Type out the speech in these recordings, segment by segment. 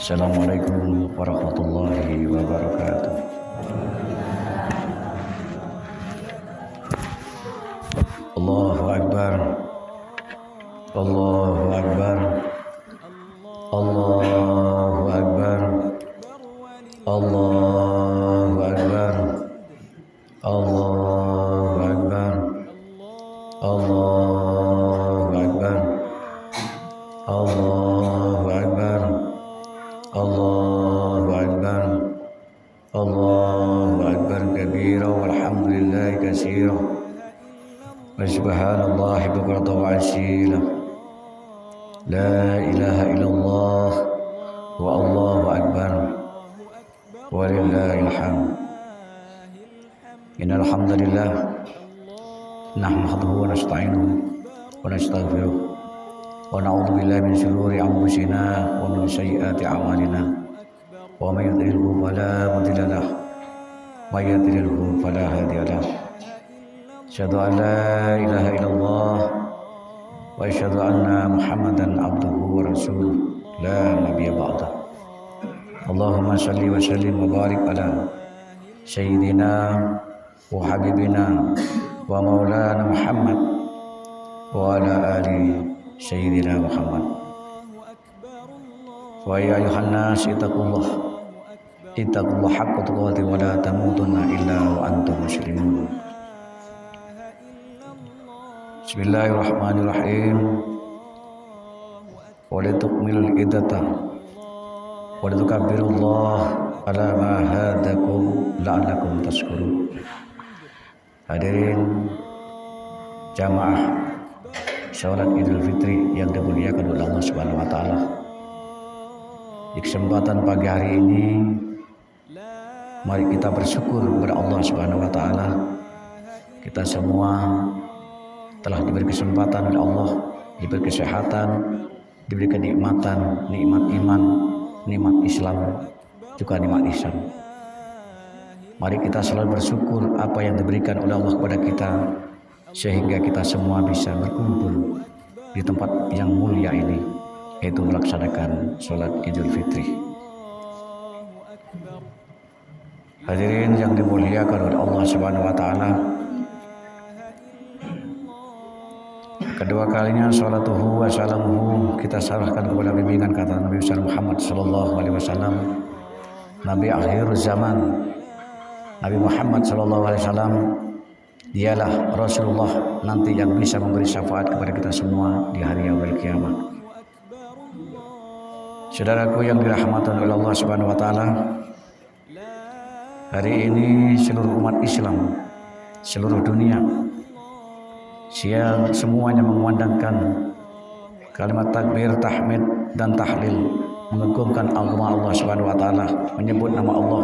Assalamualaikum warahmatullahi wabarakatuh. Allahu Akbar. Allahu Akbar. Allahu Akbar. Allahu Akbar. Allahu Akbar. Allahu Akbar. Allahu Akbar. Allahu Akbar. Allahu Akbar kabira walhamdulillahi katsira wa subhanallahi bukratan wa asila. La ilaha illallah wa Allahu Akbar walillahil hamd. Innal hamdalillah nahmaduhu wa nasta'inuhu wa nastaghfiruh wa na'udzu billahi min shururi anfusina wa min sayyiati a'malina wa may yudhlilhu fala mudilla lahu wa may yudlilhu fala hadiya lahu. Asyhadu an la ilaha illallah wa asyhadu anna Muhammadan abduhu wa rasuluh la nabiyya ba'dah. Allahumma shalli wa sallim wa barik ala sayyidina wa habibina wa maulana Muhammad wa ala ali Sayyidina Muhammad. Wa ya ayuhan nas ittaqullah haqqa tuqatih wa la tamutunna illa wa antum muslimun. Bismillahirrahmanirrahim. Wa litukmilul iddata wa litukabbirullaha ala ma hadakum la'allakum tashkurun. Hadirin jamaah Salat Idul Fitri yang dimuliakan oleh Allah Subhanahu wa taala. Di kesempatan pagi hari ini mari kita bersyukur kepada Allah Subhanahu wa taala. Kita semua telah diberi kesempatan oleh Allah, diberi kesehatan, diberi kenikmatan, nikmat iman, nikmat Islam, juga nikmat ihsan. Mari kita selalu bersyukur apa yang diberikan oleh Allah kepada kita, sehingga kita semua bisa berkumpul di tempat yang mulia ini, yaitu melaksanakan sholat Idul Fitri. Hadirin yang dimuliakan oleh Allah Subhanahu wa taala, kedua kalinya sholatuhu wa salamuhu kita serahkan kepada bimbingan kata Nabi besar Muhammad sallallahu alaihi wasallam, Nabi akhir zaman, Nabi Muhammad sallallahu alaihi wasallam. Dialah Rasulullah nanti yang bisa memberi syafaat kepada kita semua di hari yaumil kiamat. Saudaraku yang dirahmati oleh Allah Subhanahu wa taala, hari ini seluruh umat Islam, seluruh dunia, semuanya mengumandangkan kalimat takbir, tahmid dan tahlil, mengagungkan agama Allah Subhanahu wa taala, menyebut nama Allah,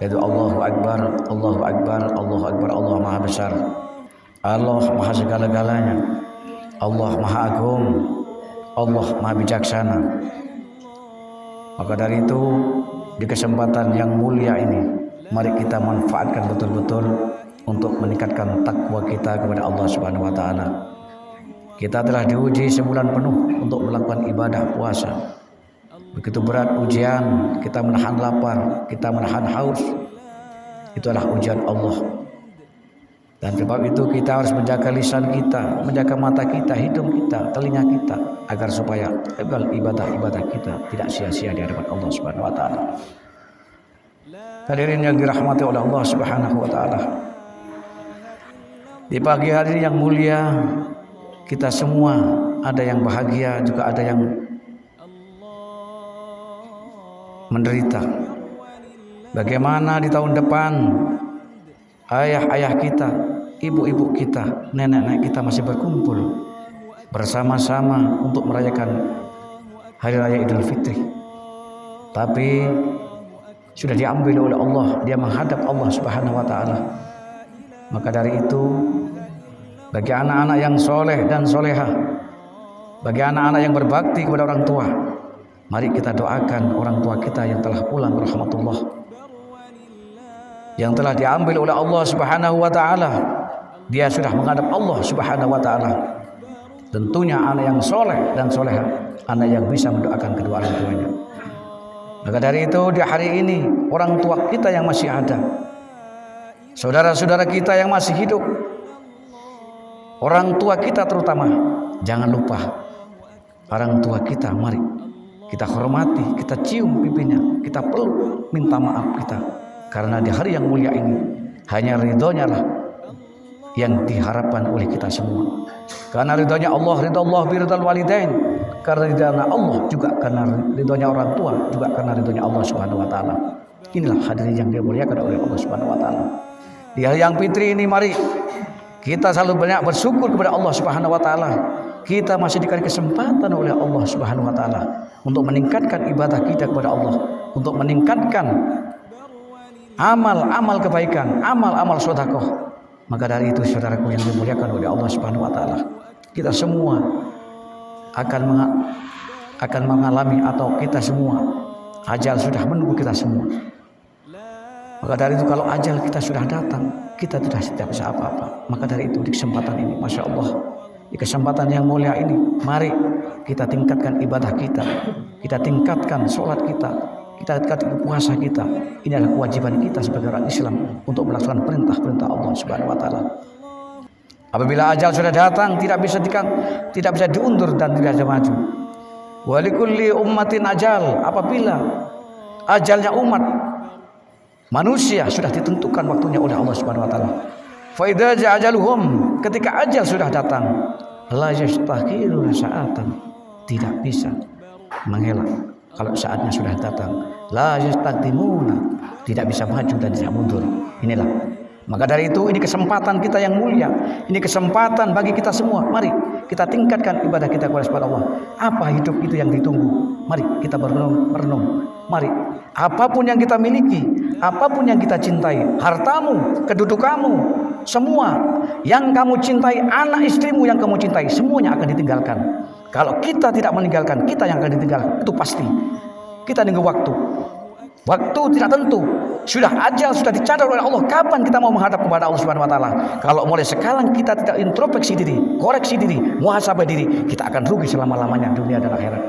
yaitu Allahu Akbar, Allahu Akbar, Allahu Akbar, Allah Maha Besar, Allah Maha segala-galanya. Allah Maha Agung, Allah Maha Bijaksana. Maka dari itu di kesempatan yang mulia ini, mari kita manfaatkan betul-betul untuk meningkatkan takwa kita kepada Allah Subhanahu wa taala. Kita telah diuji sebulan penuh untuk melakukan ibadah puasa. Begitu berat ujian, kita menahan lapar, kita menahan haus. Itu adalah ujian Allah. Dan sebab itu kita harus menjaga lisan kita, menjaga mata kita, hidung kita, telinga kita, agar supaya ibadah-ibadah kita tidak sia-sia di hadapan Allah Subhanahu wa taala. Hadirin yang dirahmati oleh Allah Subhanahu wa taala. Di pagi hari yang mulia, kita semua ada yang bahagia, juga ada yang menderita. Bagaimana di tahun depan ayah-ayah kita, ibu-ibu kita, nenek-nenek kita masih berkumpul bersama-sama untuk merayakan Hari Raya Idul Fitri. Tapi sudah diambil oleh Allah, dia menghadap Allah Subhanahu wa taala. Maka dari itu, bagi anak-anak yang soleh dan solehah, bagi anak-anak yang berbakti kepada orang tua, mari kita doakan orang tua kita yang telah pulang rahmatullah, yang telah diambil oleh Allah Subhanahu wa taala. Dia sudah menghadap Allah Subhanahu wa taala. Tentunya anak yang soleh dan solehah, anak yang bisa mendoakan kedua orang tuanya. Maka dari itu di hari ini, orang tua kita yang masih ada, saudara-saudara kita yang masih hidup, orang tua kita terutama, jangan lupa orang tua kita. Mari kita hormati, kita cium pipinya, kita peluk, minta maaf kita. Karena di hari yang mulia ini, hanya ridhonya lah yang diharapkan oleh kita semua. Karena ridhonya Allah, ridho Allah biridhal walidain. Karena ridhonya Allah juga karena ridhonya orang tua, juga karena ridhonya Allah Subhanahu wa taala. Inilah hadirin yang dimuliakan oleh Allah Subhanahu wa taala. Di hari yang fitri ini, mari kita selalu banyak bersyukur kepada Allah Subhanahu wa taala. Kita masih diberi kesempatan oleh Allah Subhanahu wa taala untuk meningkatkan ibadah kita kepada Allah, untuk meningkatkan amal-amal kebaikan, amal-amal sedekah. Maka dari itu, saudaraku yang dimuliakan oleh Allah Subhanahu wa taala, kita semua akan mengalami, atau kita semua ajal sudah menunggu kita semua. Maka dari itu, kalau ajal kita sudah datang, kita tidak bisa apa-apa. Maka dari itu, di kesempatan ini, Masya Allah, di kesempatan yang mulia ini, mari kita tingkatkan ibadah kita, kita tingkatkan sholat kita, kita tingkatkan puasa kita. Ini adalah kewajiban kita sebagai orang Islam untuk melaksanakan perintah-perintah Allah Subhanahu wa taala. Apabila ajal sudah datang, tidak bisa diundur dan tidak bisa maju. Walikulli ummatin ajal. Apabila ajalnya umat manusia sudah ditentukan waktunya oleh Allah Subhanahu wa taala. Fa idza ajaluhum, ketika ajal sudah datang, la yastakhiruna sa'atan, tidak bisa mengelak kalau saatnya sudah datang. La yastaqdimuna, tidak bisa maju dan tidak mundur. Inilah. Maka dari itu, ini kesempatan kita yang mulia, ini kesempatan bagi kita semua. Mari kita tingkatkan ibadah kita kepada Allah. Apa hidup itu yang ditunggu? Mari kita merenung. Mari, apapun yang kita miliki, apapun yang kita cintai, hartamu, kedudukanmu, semua yang kamu cintai, anak istrimu yang kamu cintai, semuanya akan ditinggalkan. Kalau kita tidak meninggalkan, kita yang akan ditinggalkan, itu pasti. Kita nunggu waktu. Waktu tidak tentu. Sudah ajal, sudah dicatat oleh Allah kapan kita mau menghadap kepada Allah Subhanahu wa taala. Kalau mulai sekarang kita tidak introspeksi diri, koreksi diri, muhasabah diri, kita akan rugi selama-lamanya dunia dan akhirat.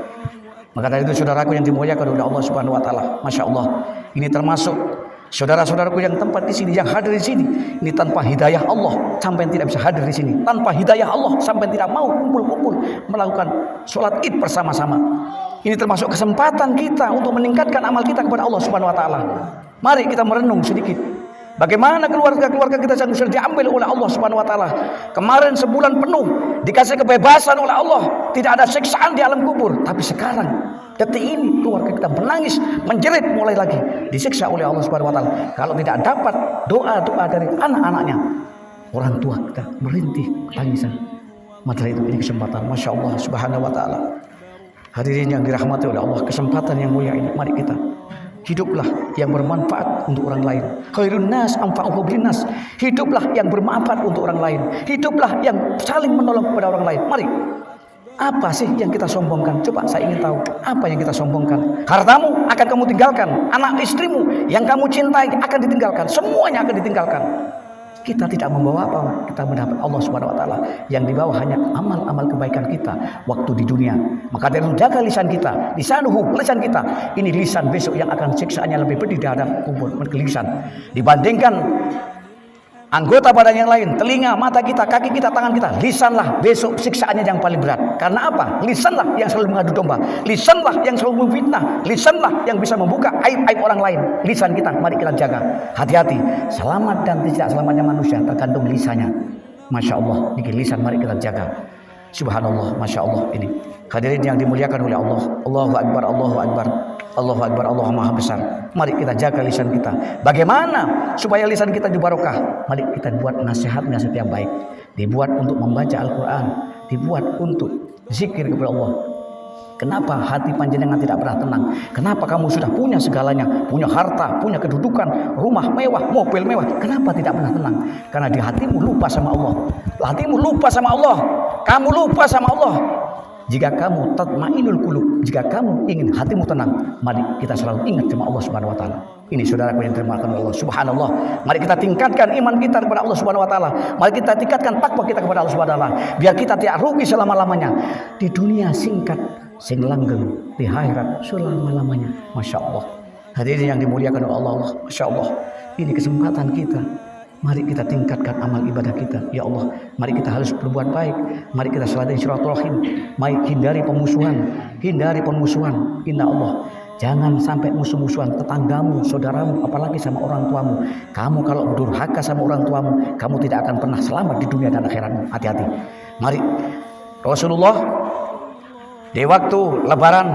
Maka dari itu, saudaraku yang dimuliakan oleh Allah Subhanahu wa taala, Masya Allah, ini termasuk saudara-saudaraku yang tempat di sini, yang hadir di sini, ini tanpa hidayah Allah sampai tidak bisa hadir di sini. Tanpa hidayah Allah sampai tidak mau kumpul-kumpul melakukan sholat Id bersama-sama. Ini termasuk kesempatan kita untuk meningkatkan amal kita kepada Allah Subhanahu wa taala. Mari kita merenung sedikit. Bagaimana keluarga-keluarga kita yang sudah diambil oleh Allah Subhanahu wa taala. Kemarin sebulan penuh dikasih kebebasan oleh Allah, tidak ada siksaan di alam kubur. Tapi sekarang detik ini keluarga kita menangis, menjerit, mulai lagi disiksa oleh Allah Subhanahu wa taala. Kalau tidak dapat doa-doa dari anak-anaknya, orang tua kita merintih tangisan. Maka itu ini kesempatan, Masya Allah Subhanahu wa taala. Hadirin yang dirahmati oleh Allah, kesempatan yang mulia ini, mari kita hiduplah yang bermanfaat untuk orang lain. Khairun nas anfa'uhum linnas. Hiduplah yang bermanfaat untuk orang lain. Hiduplah yang saling menolong kepada orang lain. Mari. Apa sih yang kita sombongkan? Coba saya ingin tahu. Apa yang kita sombongkan? Hartamu akan kamu tinggalkan. Anak istrimu yang kamu cintai akan ditinggalkan. Semuanya akan ditinggalkan. Kita tidak membawa apa? Kita mendapat Allah Subhanahu wa taala. Yang dibawa hanya amal-amal kebaikan kita waktu di dunia. Maka dari itu jaga lisan kita. Lisan kita. Ini lisan besok yang akan siksaannya lebih pedih di hadapan kubur lisan. Dibandingkan anggota badan yang lain, telinga, mata kita, kaki kita, tangan kita. Lisanlah besok siksaannya yang paling berat. Karena apa? Lisanlah yang selalu mengadu domba. Lisanlah yang selalu memfitnah. Lisanlah yang bisa membuka aib-aib orang lain. Lisan kita, mari kita jaga. Hati-hati. Selamat dan tidak selamatnya manusia tergantung lisannya. Masya Allah, ini lisan mari kita jaga. Subhanallah, Masya Allah ini. Hadirin yang dimuliakan oleh Allah. Allahu Akbar, Allahu Akbar. Allahu Akbar, Allah Maha Besar. Mari kita jaga lisan kita. Bagaimana supaya lisan kita dibarokah? Mari kita buat nasihat-nasihat yang baik. Dibuat untuk membaca Al-Quran. Dibuat untuk zikir kepada Allah. Kenapa hati panjenengan tidak pernah tenang? Kenapa kamu sudah punya segalanya? Punya harta, punya kedudukan, rumah mewah, mobil mewah. Kenapa tidak pernah tenang? Karena di hatimu lupa sama Allah. Hatimu lupa sama Allah. Kamu lupa sama Allah. Jika kamu tatmainul qulub, jika kamu ingin hatimu tenang, mari kita selalu ingat sama Allah Subhanahu wa taala. Ini saudaraku yang terhormat Allah. Subhanallah. Mari kita tingkatkan iman kita kepada Allah Subhanahu wa taala. Mari kita tingkatkan takwa kita kepada Allah Subhanahu wa taala. Biar kita tidak rugi selama-lamanya. Di dunia singkat, sing langgeng, di akhirat selama-lamanya. Masya Allah. Hadirin yang dimuliakan oleh Allah. Masya Allah. Ini kesempatan kita. Mari kita tingkatkan amal ibadah kita. Ya Allah, mari kita harus berbuat baik. Mari kita selalu silaturahim. Mari hindari pemusuhan. Hindari pemusuhan. Inna Allah. Jangan sampai musuh-musuhan tetanggamu, saudaramu, apalagi sama orang tuamu. Kamu kalau durhaka sama orang tuamu, kamu tidak akan pernah selamat di dunia dan akhiratmu. Hati-hati. Mari. Rasulullah di waktu Lebaran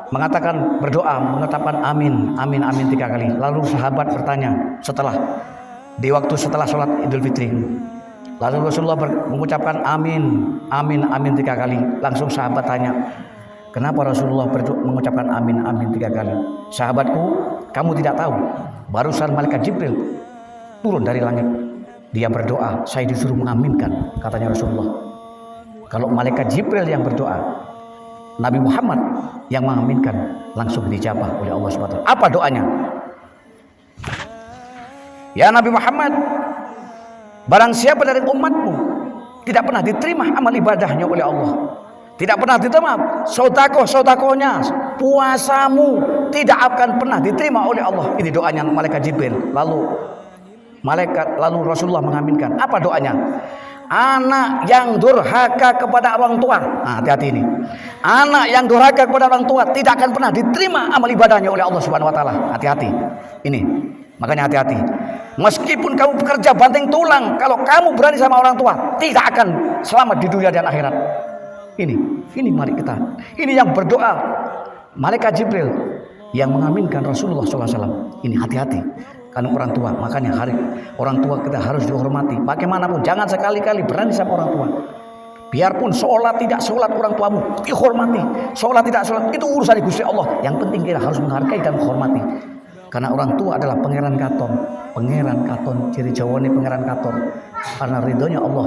mengatakan berdoa, mengatakan amin, amin, amin 3 kali. Lalu sahabat bertanya setelah sholat Idul Fitri. Lalu Rasulullah mengucapkan amin, amin, amin 3 kali. Langsung sahabat tanya, kenapa Rasulullah mengucapkan amin, amin 3 kali? Sahabatku, kamu tidak tahu, barusan malaikat Jibril turun dari langit. Dia berdoa, saya disuruh mengaminkan, katanya Rasulullah. Kalau malaikat Jibril yang berdoa, Nabi Muhammad yang mengaminkan, langsung dijabah oleh Allah SWT. Apa doanya? Ya Nabi Muhammad, barang siapa dari umatmu tidak pernah diterima amal ibadahnya oleh Allah, tidak pernah diterima sodakoh-sodakohnya, puasamu tidak akan pernah diterima oleh Allah. Ini doanya malaikat Jibril. Lalu Rasulullah mengaminkan. Apa doanya? Anak yang durhaka kepada orang tua. Nah, hati-hati ini. Anak yang durhaka kepada orang tua tidak akan pernah diterima amal ibadahnya oleh Allah Subhanahu wa taala. Hati-hati. Ini. Makanya hati-hati. Meskipun kamu bekerja banting tulang, kalau kamu berani sama orang tua, tidak akan selamat di dunia dan akhirat. Ini mari kita. Ini yang berdoa malaikat Jibril yang mengaminkan Rasulullah SAW. Ini hati-hati. Karena orang tua, makanya orang tua kita harus dihormati. Bagaimanapun, jangan sekali-kali berani sama orang tua. Biarpun sholat tidak sholat orang tuamu, dihormati. Sholat tidak sholat, itu urusan Gusti Allah. Yang penting kita harus menghargai dan menghormati. Karena orang tua adalah pangeran katon. Pangeran katon, ciri Jawa ini pangeran katon. Karena ridhonya Allah,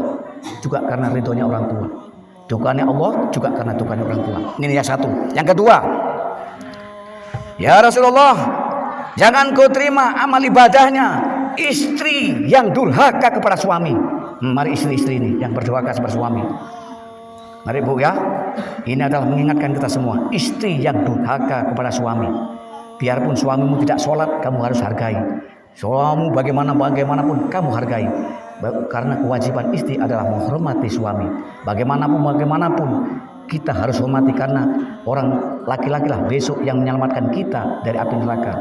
juga karena ridhonya orang tua. Dukanya Allah, juga karena dukanya orang tua. Ini yang satu. Yang kedua, ya Rasulullah, jangan kau terima amal ibadahnya istri yang durhaka kepada suami. Mari istri-istri ini yang berdurhaka kepada suami. Mari Bu ya. Ini adalah mengingatkan kita semua. Istri yang durhaka kepada suami. Biarpun suamimu tidak sholat, kamu harus hargai. Suamimu bagaimanapun kamu hargai. Karena kewajiban istri adalah menghormati suami. Bagaimanapun kita harus hormati, karena orang laki-laki lah besok yang menyelamatkan kita dari api neraka.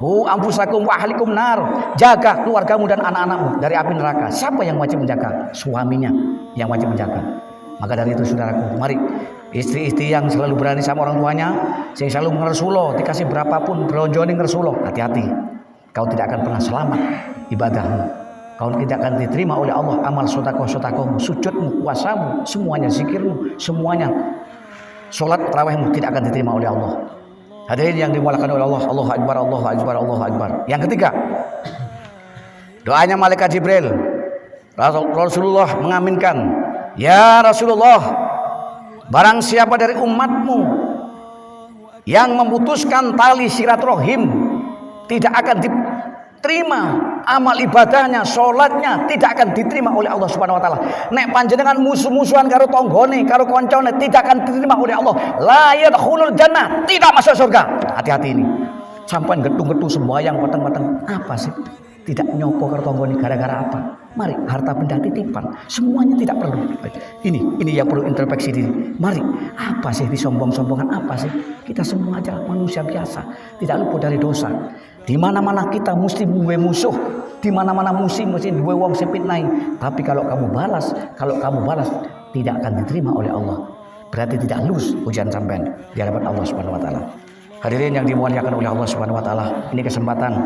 Anfusakum wa ahlikum nar. Jaga keluargamu dan anak-anakmu dari api neraka. Siapa yang wajib menjaga? Suaminya yang wajib menjaga. Maka dari itu saudaraku, mari istri-istri yang selalu berani sama orang tuanya, yang selalu ngersuloh, dikasih berapapun beronjoning ngersuloh, hati-hati. Kau tidak akan pernah selamat ibadahmu. Kau tidak akan diterima oleh Allah amal sodakoh-sodakohmu, sujudmu, puasamu, semuanya zikirmu, semuanya sholat tarawihmu tidak akan diterima oleh Allah. Hadirin yang dimuliakan oleh Allah, Allahu Akbar, Allahu Akbar, Allahu Akbar. Yang ketiga, doanya malaikat Jibril. Rasulullah mengaminkan, ya Rasulullah, barang siapa dari umatmu yang memutuskan tali silaturahim, tidak akan diterima amal ibadahnya, sholatnya tidak akan diterima oleh Allah Subhanahu Wa Taala. Nek panjenengan musuh-musuhan karo tonggone, karo koncone, tidak akan diterima oleh Allah. La yadkhulul jannah, tidak masuk surga. Hati-hati ini. Sampai getung-getung sembahyang peteng-peteng. Apa sih? Tidak nyopo karo tonggone gara-gara apa? Mari, harta benda titipan, semuanya tidak perlu. Ini yang perlu introspeksi diri. Mari, apa sih disombong-sombongan, apa sih? Kita semua adalah manusia biasa, tidak luput dari dosa. Di mana-mana kita mesti duwe musuh, di mana-mana mesti duwe wong sepitnai. Tapi kalau kamu balas tidak akan diterima oleh Allah. Berarti tidak lulus ujian sampean di hadapan Allah Subhanahu Wa Taala. Hadirin yang dimuliakan oleh Allah Subhanahu Wa Taala, ini kesempatan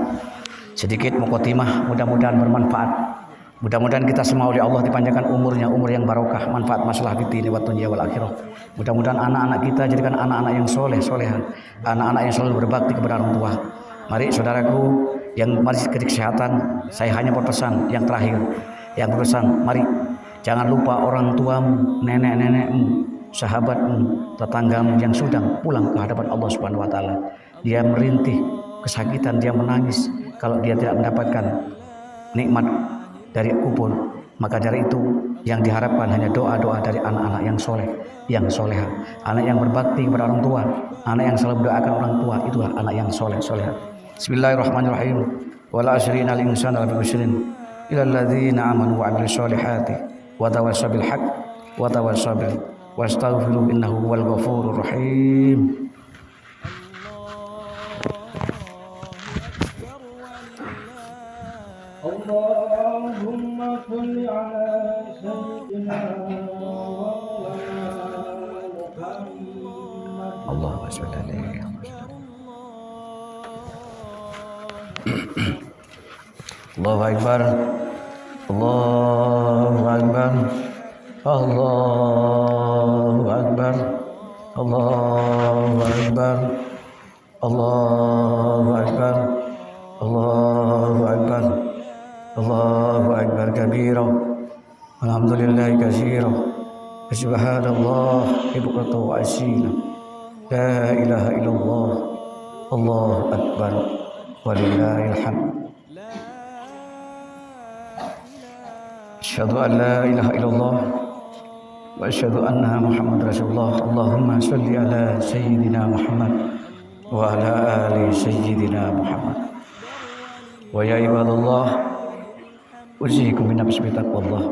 sedikit mukotimah, mudah-mudahan bermanfaat. Mudah-mudahan kita semua oleh Allah dipanjangkan umurnya, umur yang barokah, manfaat masalah fitni wa dunya wal akhirah. Mudah-mudahan anak-anak kita jadikan anak-anak yang soleh, solehan, anak-anak yang selalu berbakti kepada orang tua. Mari saudaraku yang masih kesehatan, saya hanya berpesan yang terakhir, yang berpesan, mari jangan lupa orang tuamu, nenek-nenekmu, sahabatmu, tetanggamu yang sudah pulang ke hadapan Allah Subhanahu Wa Taala. Dia merintih kesakitan, dia menangis kalau dia tidak mendapatkan nikmat dari kubur. Maka dari itu yang diharapkan hanya doa-doa dari anak-anak yang soleh, yang soleha, anak yang berbakti kepada orang tua, anak yang selalu mendoakan orang tua, itulah anak yang soleh, soleha. Bismillahirrahmanirrahim. Wal asri innal insana lafi khusrin illa alladzina amanu wa 'amilus solihati wa tawassaw bil haqq wa tawassaw bil wastaghfiru innahu huwal ghafurur rahim. Allahumma shalli ala sayyidina Muhammad. Allahumma shalli alaihi wa sallam. Allahu Akbar, Allahu Akbar, Allahu Akbar, Allahu Akbar, Allahu Akbar, Allahu Akbar, Allahu Akbar kabira, alhamdulillahi katsira, subhanallah bukratan wa asila, la ilaha illallah, Allahu Akbar, walillahil hamd. Asyhadu an la ilaha illallah wa asyhadu anna Muhammad Rasulullah. Allahumma shalli ala sayyidina Muhammad wa ala ali sayyidina Muhammad. Wa ya ibadallah, usikum bi nafsi taqwallah.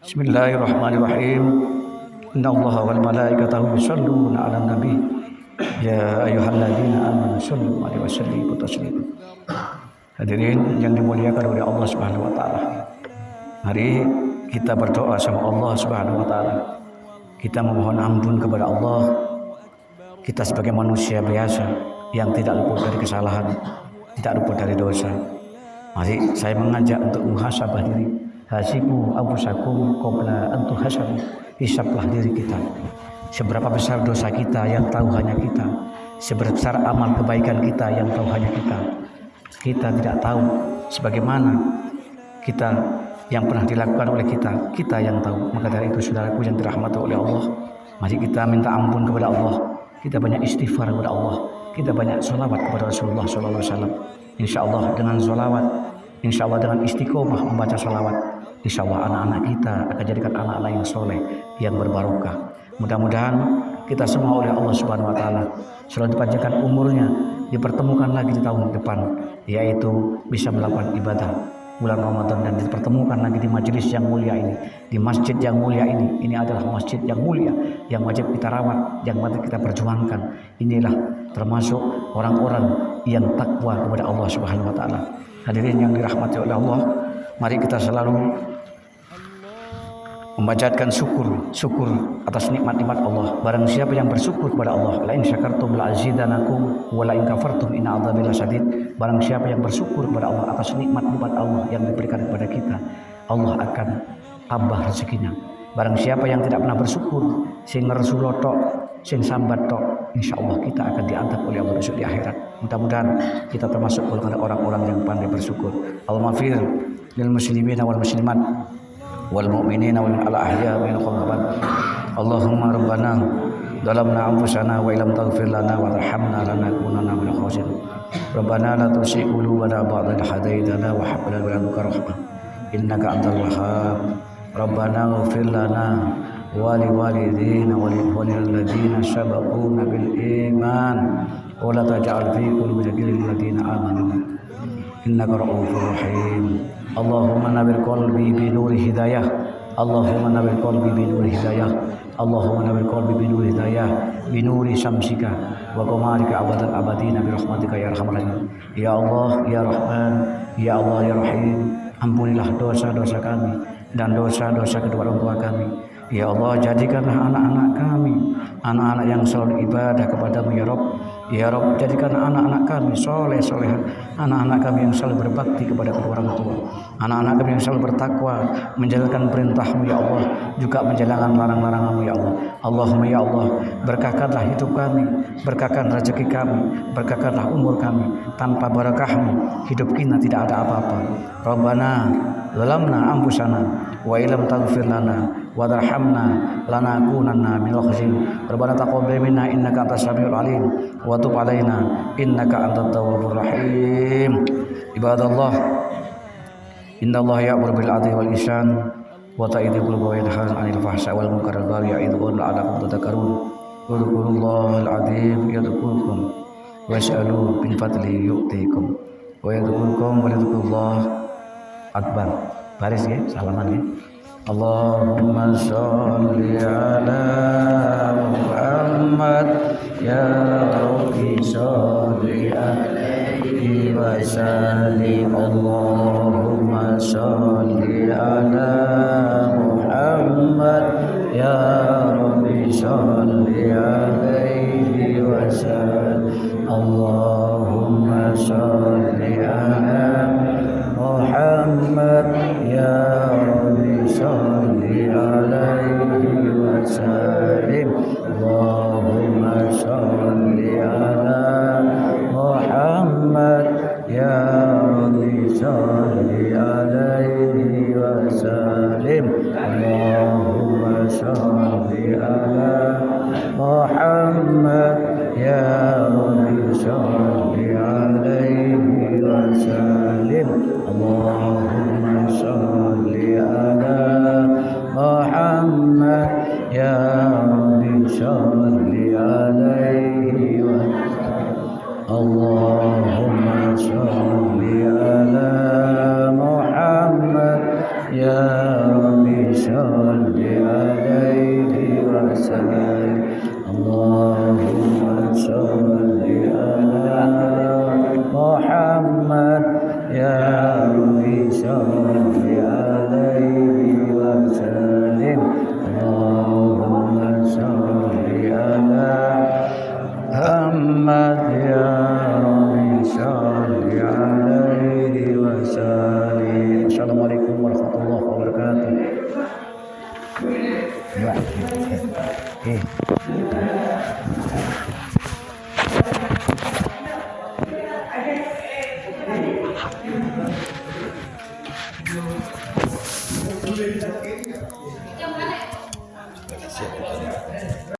Bismillahirrahmanirrahim. Innallaha wal malaikatahu yusholluna 'alan nabi. Ya ayyuhalladzina amanu shollu 'alaihi wa sallimu taslima. Hadirin yang dimuliakan oleh Allah Subhanahu wa taala. Mari kita berdoa sama Allah Subhanahu wa taala. Kita memohon ampun kepada Allah. Kita sebagai manusia biasa yang tidak luput dari kesalahan, tidak luput dari dosa. Mari saya mengajak untuk muhasabah diri. Hasibu anfusakum qabla an tuhasabu. Hisablah diri kita. Seberapa besar dosa kita yang tahu hanya kita. Seberapa besar amal kebaikan kita yang tahu hanya kita. Kita tidak tahu sebagaimana kita yang pernah dilakukan oleh kita yang tahu. Maka dari itu saudaraku yang dirahmati oleh Allah, mari kita minta ampun kepada Allah. Kita banyak istighfar kepada Allah. Kita banyak sholawat kepada Rasulullah SAW. Insya Allah dengan sholawat, insya Allah dengan istiqomah membaca sholawat, insya Allah anak-anak kita akan jadikan anak-anak yang soleh, yang berbarokah. Mudah-mudahan kita semua oleh Allah Subhanahu Wa Taala selalu dipanjangkan umurnya, dipertemukan lagi di tahun depan, yaitu bisa melakukan ibadah bulan Ramadan dan dipertemukan lagi di majelis yang mulia ini, di masjid yang mulia ini. Ini adalah masjid yang mulia, yang wajib kita rawat, yang wajib kita perjuangkan. Inilah termasuk orang-orang yang takwa kepada Allah Subhanahu Wa Taala. Hadirin yang dirahmati oleh Allah, mari kita selalu memanjatkan syukur atas nikmat-nikmat Allah. Barang siapa yang bersyukur kepada Allah, la in syakartum la azidanakum wa la in kafartum inna adzabi lasyadid. Barang siapa yang bersyukur kepada Allah atas nikmat-nikmat Allah yang diberikan kepada kita, Allah akan tambah rezekinya. Barang siapa yang tidak pernah bersyukur, sing ngersulotok sing sambat tok, insyaallah kita akan diantap oleh Allah besok di akhirat. Mudah-mudahan kita termasuk golongan orang-orang yang pandai bersyukur. Allahumma lil muslimin wal muslimat wal mu'minin wal ahya min al-amwat. Allahumma rabbana zalamna anfusana wa illam taghfir lana wa tarhamna lanakunanna minal khasirin. Rabbana la tuzigh qulubana ba'da idh hadaytana wa hab lana min ladunka rahmah innaka antal wahhab. Rabbana ighfir lana wa liwalidina wa lil ladzina sabaquna bil iman wa la taj'al fi qulubina ghillan lil ladzina amanu innaka ra'ufur rahim. Allahumma nawwir qalbi bi nuri hidayah. Allahumma nawwir qalbi bi nuri hidayah. Allahumma nawwir qalbi bi nuri hidayah bi nuri syamsika wa qamarika abadan abadina bi rahmatika ya arhamar rahimin. Ya Allah ya Rahman, ya Allah ya Rahim, ampunilah dosa-dosa kami dan dosa-dosa kedua orang tua kami. Ya Allah, jadikanlah anak-anak kami anak-anak yang selalu ibadah kepadamu ya Rabb. Ya Rabb, jadikan anak-anak kami soleh-soleha, anak-anak kami yang selalu berbakti kepada kedua orang tua, anak-anak kami yang selalu bertakwa, menjalankan perintahmu ya Allah, juga menjalankan larang-laranganmu ya Allah. Allahumma ya Allah, berkahkanlah hidup kami, berkahkan rezeki kami, berkahkanlah umur kami. Tanpa barakahmu hidup kita tidak ada apa-apa. Rabbana zalamna anfusana wa illam taghfir lana wa tarhamna lanakunanna minal khasirin. Rabbana taqabbal minna innaka antas samiul alim wa tub alaina innaka antat tawwabur rahim. Ibadallah, innallaha ya'muru bil 'adli wal ihsan wa ta'idil qurba wa yanha 'anil fahsya'i wal munkari wal baghi ya'idzukum la'allakum tadhakkarun. Wadhkurullahal 'azim yadhkurkum was'alu min fadlihi yu'tikum wa yadhkurkum wa yadhkurullah akbar. Baris ya, salaman ya. Allahumma sholli ala Muhammad ya Rabbi sholli alaihi wa sallim. Allahumma sholli ala Muhammad ya Rabbi sholli alaihi wa sallim. Allahumma sholli ala Muhammad ya Rabbi sholli alaihi wa sallim. Allahumma sholli ala Muhammad ya Rabbi sholli alaihi wa sallim. Allahumma sholli ala Muhammad ya Rabbi sholli alaihi wa sallim. Allahumma sholli ala Muhammad ya Rabbi sholli alaihi wa sallim. Allahumma sholli ala Muhammad ya Rabbi sholli alaihi wa sallim. Allahumma sholli ala Muhammad ya Rabbi sholli alaihi wa sallim. Allahumma sholli ala Muhammad ya Rabbi sholli alaihi wa sallim. Assalamualaikum warahmatullahi wabarakatuh.